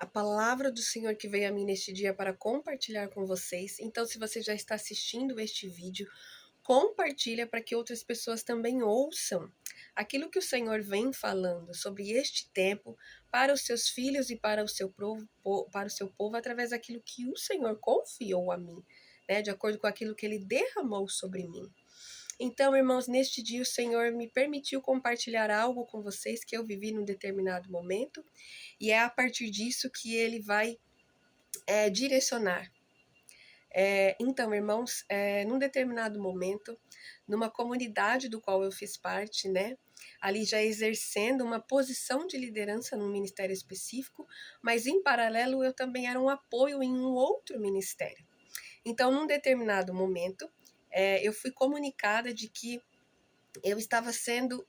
a palavra do Senhor que veio a mim neste dia para compartilhar com vocês. Então, se você já está assistindo este vídeo, compartilha para que outras pessoas também ouçam aquilo que o Senhor vem falando sobre este tempo para os seus filhos e para o seu povo através daquilo que o Senhor confiou a mim, né, de acordo com aquilo que ele derramou sobre mim. Então, irmãos, neste dia o Senhor me permitiu compartilhar algo com vocês que eu vivi num determinado momento, e é a partir disso que ele vai direcionar. Então, irmãos, num determinado momento, numa comunidade do qual eu fiz parte, né, ali já exercendo uma posição de liderança num ministério específico, mas em paralelo eu também era um apoio em um outro ministério. Então, num determinado momento, eu fui comunicada de que eu estava sendo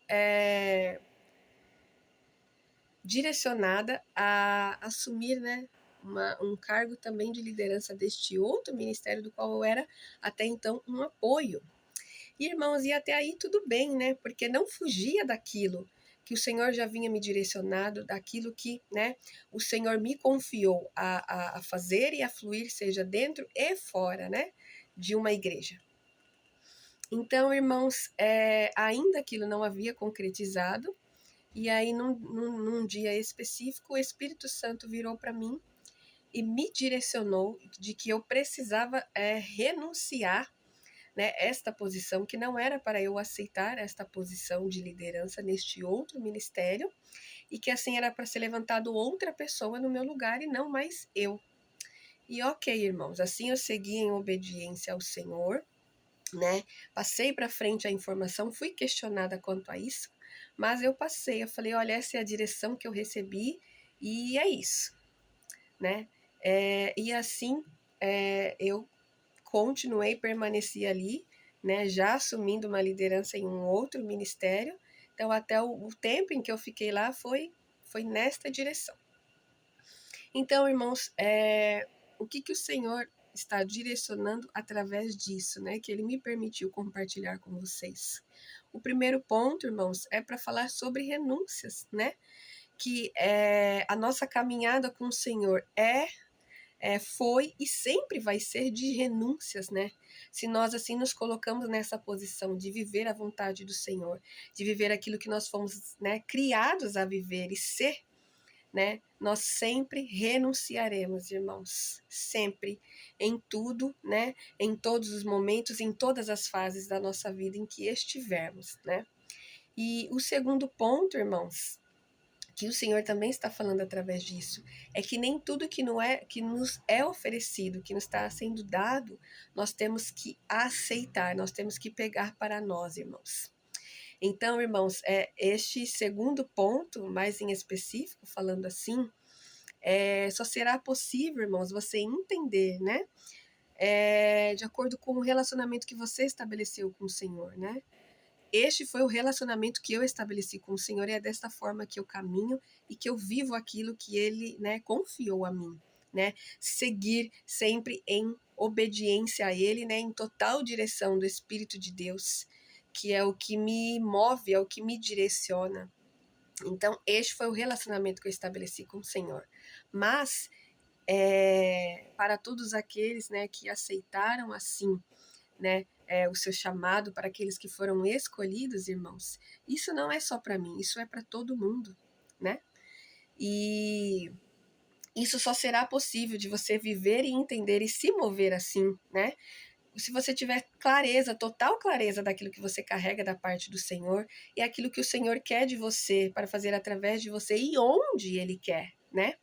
direcionada a assumir, né, um cargo também de liderança deste outro ministério do qual eu era até então um apoio. E, irmãos, e até aí tudo bem, né, porque não fugia daquilo que o Senhor já vinha me direcionado, daquilo que, né, o Senhor me confiou a fazer e a fluir, seja dentro e fora, né, de uma igreja. Então, irmãos, ainda aquilo não havia concretizado, e aí num dia específico, o Espírito Santo virou para mim e me direcionou de que eu precisava renunciar, né, esta posição, que não era para eu aceitar esta posição de liderança neste outro ministério, e que assim era para ser levantado outra pessoa no meu lugar e não mais eu. E ok, irmãos, assim eu segui em obediência ao Senhor, né? Passei para frente a informação, fui questionada quanto a isso, mas eu passei, eu falei, olha, essa é a direção que eu recebi e é isso, né? E assim eu continuei, permaneci ali, né? Já assumindo uma liderança em um outro ministério. Então, até o tempo em que eu fiquei lá foi nesta direção. Então, irmãos, o que o Senhor está direcionando através disso, né? Que Ele me permitiu compartilhar com vocês. O primeiro ponto, irmãos, é para falar sobre renúncias, né? Que a nossa caminhada com o Senhor foi e sempre vai ser de renúncias, né? Se nós assim nos colocamos nessa posição de viver a vontade do Senhor, de viver aquilo que nós fomos, né, criados a viver e ser, né? Nós sempre renunciaremos, irmãos, sempre, em tudo, né? Em todos os momentos, em todas as fases da nossa vida em que estivermos, né? E o segundo ponto, irmãos, que o Senhor também está falando através disso, é que nem tudo que nos é oferecido, que nos está sendo dado, nós temos que aceitar, nós temos que pegar para nós, irmãos. Então, irmãos, este segundo ponto, mais em específico, falando assim, só será possível, irmãos, você entender, né? De acordo com o relacionamento que você estabeleceu com o Senhor, né? Este foi o relacionamento que eu estabeleci com o Senhor e é desta forma que eu caminho e que eu vivo aquilo que Ele, né, confiou a mim, né? Seguir sempre em obediência a Ele, né, em total direção do Espírito de Deus, que é o que me move, é o que me direciona. Então, este foi o relacionamento que eu estabeleci com o Senhor. Mas, para todos aqueles, né, que aceitaram assim, né, o seu chamado, para aqueles que foram escolhidos, irmãos, isso não é só para mim, isso é para todo mundo, né? E isso só será possível de você viver e entender e se mover assim, né? Se você tiver clareza, total clareza daquilo que você carrega da parte do Senhor e aquilo que o Senhor quer de você para fazer através de você e onde Ele quer, né?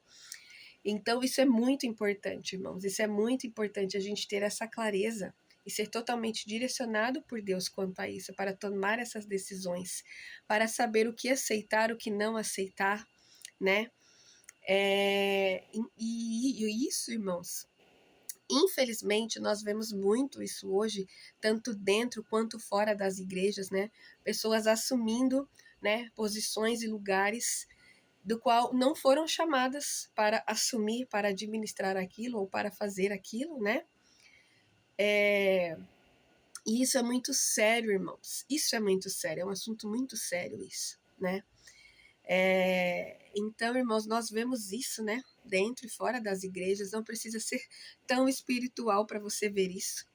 Então, isso é muito importante, irmãos. Isso é muito importante a gente ter essa clareza e ser totalmente direcionado por Deus quanto a isso, para tomar essas decisões, para saber o que aceitar, o que não aceitar, né? E isso, irmãos, infelizmente, nós vemos muito isso hoje, tanto dentro quanto fora das igrejas, né? Pessoas assumindo, né, posições e lugares do qual não foram chamadas para assumir, para administrar aquilo ou para fazer aquilo, né? E isso é muito sério, irmãos. Isso é muito sério, é um assunto muito sério isso, né? Então, irmãos, nós vemos isso, né? Dentro e fora das igrejas, não precisa ser tão espiritual para você ver isso.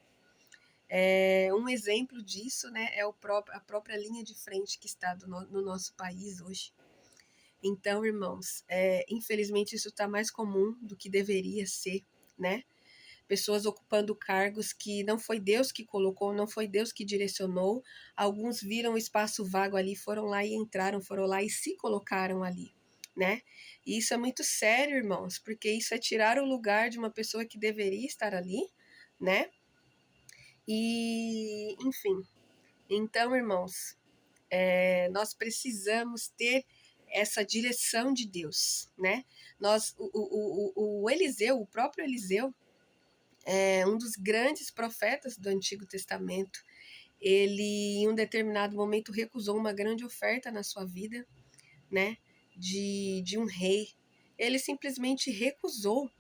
Um exemplo disso, né, é a própria linha de frente que está no nosso país hoje. Então, irmãos, infelizmente isso está mais comum do que deveria ser, né? Pessoas ocupando cargos que não foi Deus que colocou, não foi Deus que direcionou. Alguns viram o espaço vago ali, foram lá e entraram, foram lá e se colocaram ali, né? E isso é muito sério, irmãos, porque isso é tirar o lugar de uma pessoa que deveria estar ali, né? E, enfim. Então, irmãos, nós precisamos ter essa direção de Deus, né? O Eliseu, o próprio Eliseu, um dos grandes profetas do Antigo Testamento, ele em um determinado momento recusou uma grande oferta na sua vida, né? De um rei. Ele simplesmente recusou.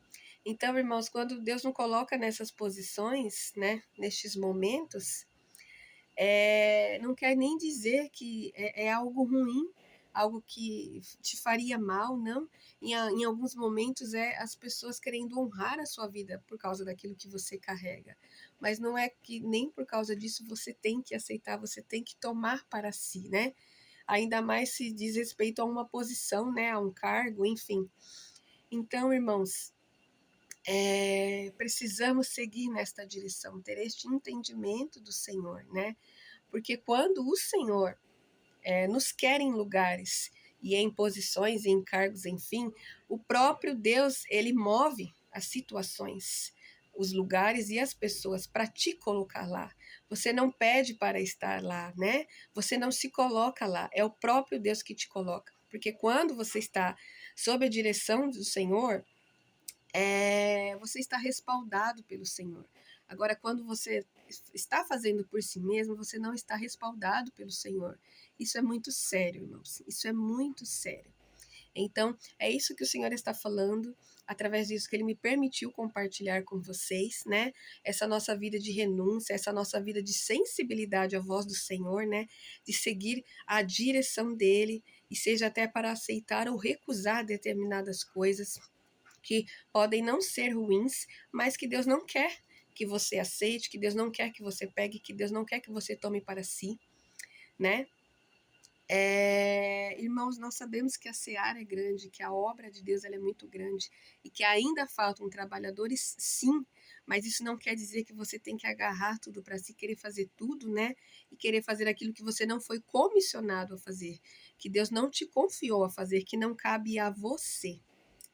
Então, irmãos, quando Deus não coloca nessas posições, né? Nestes momentos, não quer nem dizer que é algo ruim, algo que te faria mal, não. Em alguns momentos as pessoas querendo honrar a sua vida por causa daquilo que você carrega. Mas não é que nem por causa disso você tem que aceitar, você tem que tomar para si, né? Ainda mais se diz respeito a uma posição, né? A um cargo, enfim. Então, irmãos, precisamos seguir nesta direção, ter este entendimento do Senhor, né? Porque quando o Senhor nos quer em lugares e em posições, em cargos, enfim, o próprio Deus, ele move as situações, os lugares e as pessoas para te colocar lá. Você não pede para estar lá, né? Você não se coloca lá, é o próprio Deus que te coloca. Porque quando você está sob a direção do Senhor, você está respaldado pelo Senhor. Agora, quando você está fazendo por si mesmo, você não está respaldado pelo Senhor. Isso é muito sério, irmãos. Isso é muito sério. Então, é isso que o Senhor está falando, através disso que Ele me permitiu compartilhar com vocês, né? Essa nossa vida de renúncia, essa nossa vida de sensibilidade à voz do Senhor, né? De seguir a direção dEle, e seja até para aceitar ou recusar determinadas coisas que podem não ser ruins, mas que Deus não quer que você aceite, que Deus não quer que você pegue, que Deus não quer que você tome para si, né? Irmãos, nós sabemos que a seara é grande, que a obra de Deus ela é muito grande e que ainda faltam trabalhadores, sim, mas isso não quer dizer que você tem que agarrar tudo para si, querer fazer tudo, né? E querer fazer aquilo que você não foi comissionado a fazer, que Deus não te confiou a fazer, que não cabe a você.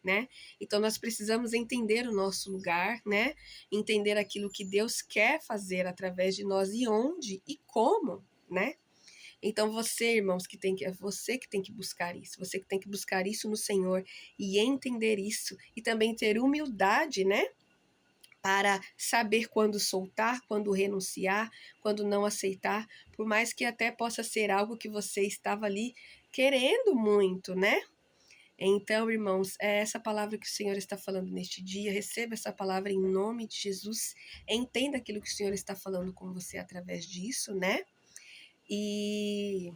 Né? Então nós precisamos entender o nosso lugar, né? Entender aquilo que Deus quer fazer através de nós e onde e como, né? Então você que tem que buscar isso, você que tem que buscar isso no Senhor e entender isso e também ter humildade, né? Para saber quando soltar, quando renunciar, quando não aceitar, por mais que até possa ser algo que você estava ali querendo muito, né? Então, irmãos, é essa palavra que o Senhor está falando neste dia. Receba essa palavra em nome de Jesus. Entenda aquilo que o Senhor está falando com você através disso, né? E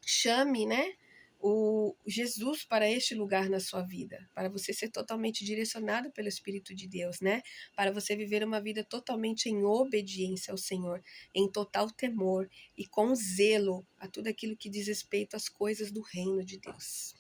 chame, né? O Jesus para este lugar na sua vida, para você ser totalmente direcionado pelo Espírito de Deus, né? Para você viver uma vida totalmente em obediência ao Senhor, em total temor e com zelo a tudo aquilo que diz respeito às coisas do reino de Deus.